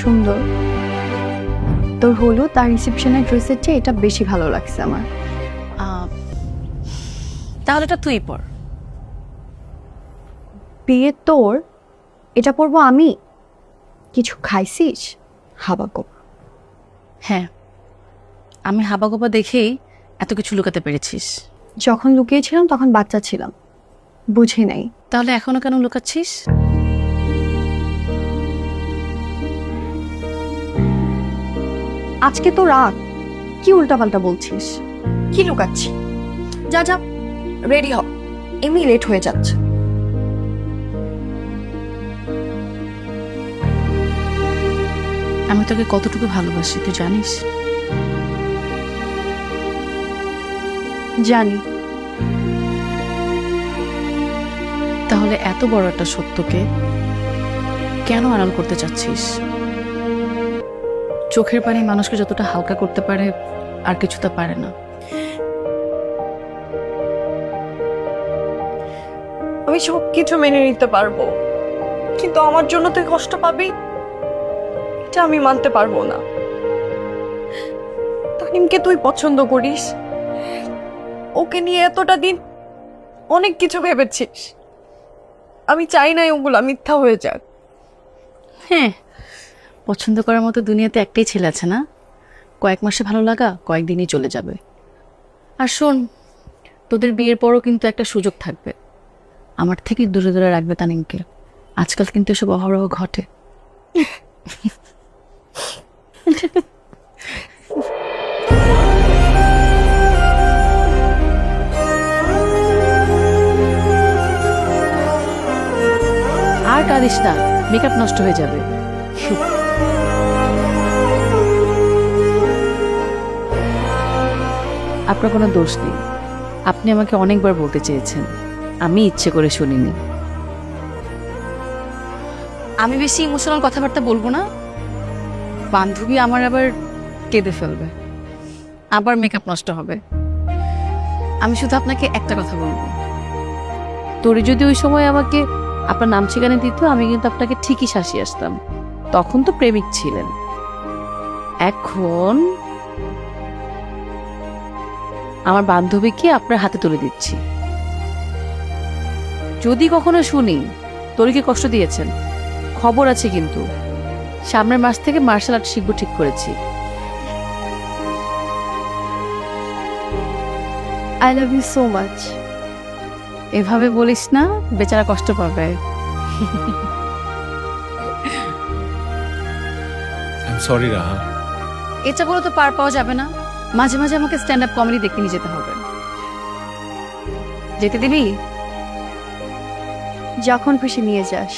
সুন্দর। তোর হলুদ আর রিসেপশনের ড্রেসের চেয়ে এটা বেশি ভালো লাগছে আমার। তাহলে এটা তুই পর। বিয়ে তোর, এটা পরবো আমি? কিছু খাইছিস হাবাগো? হ্যাঁ, আমি হাবাগোবা দেখেই এত কিছু লুকাতে পেরেছিস। যখন লুকিয়েছিলাম তখন বাচ্চা ছিলাম, বুঝি নাই। তাহলে এখনো কেন লুকাচ্ছিস? আজকে তো রাত, কি উল্টাপাল্টা বলছিস? কি লুকাচ্ছি? যা যা, রেডি হ, এমনি লেট হয়ে যাচ্ছে। আমি তোকে কতটুকু ভালোবাসি তুই জানিস? জানি। তাহলে এত বড় একটা সত্যকে কেন আড়াল করতে চাচ্ছিস? চোখের পানি মানুষকে যতটা হালকা করতে পারে আর কিছু তা পারে না। আমি সব কিছু মেনে নিতে পারবো, কিন্তু আমার জন্য তুই কষ্ট পাবি এটা আমি মানতে পারবো না। তানিমকে তুই পছন্দ করিস, ওকে নিয়ে এতটা দিন অনেক কিছু ভেবেছিস। আমি চাই না ওগুলো মিথ্যা হয়ে যাক। হ্যাঁ, পছন্দ করার মতো দুনিয়াতে একটাই ছেলে আছে না? কয়েক মাসে ভালো লাগা কয়েকদিনই চলে যাবে। আর শোন, তোদের বিয়ের পরও কিন্তু একটা সুযোগ থাকবে, আমার থেকে দূরে দূরে রাখবে তানিমকে। আজকাল কিন্তু এসব অহরহ ঘটে। আর কাঁদিস না, মেকআপ নষ্ট হয়ে যাবে। আপনার কোনো দোষ নেই, আপনি আমাকে অনেকবার বলতে চেয়েছেন, আমি ইচ্ছে করে শুনিনি। আমি বেশি ইমোশনাল কথাবার্তা বলবো না, বান্ধবী আমার আবার কেঁদে ফেলবে, আবার মেকআপ নষ্ট হবে। আমি শুধু আপনাকে একটা কথা বলবো, তোরে যদি ওই সময় আমাকে আপনার নাম ঠিকানা দিত, আমি কিন্তু আপনাকে ঠিকই শাসিয়ে আসতাম। তখন তো প্রেমিক ছিলেন, এখন আমার বান্ধবীকে আপনার হাতে তুলে দিচ্ছি। যদি কখনো শুনি তোরকে কষ্ট দিয়েছেন, খবর আছে কিন্তু। সামনের মাস থেকে মার্শাল আর্ট শিখবো ঠিক করেছি। I love you so much. এভাবে বলিস না, বেচারা কষ্ট পাবে। সরি রাহা। এটা বলে তো পার পাওয়া যাবে না, মাঝে মাঝে আমাকে স্ট্যান্ড আপ কমেডি দেখতে নিয়ে যেতে হবে। যেতে দিবি? যখন খুশি নিয়ে যাস।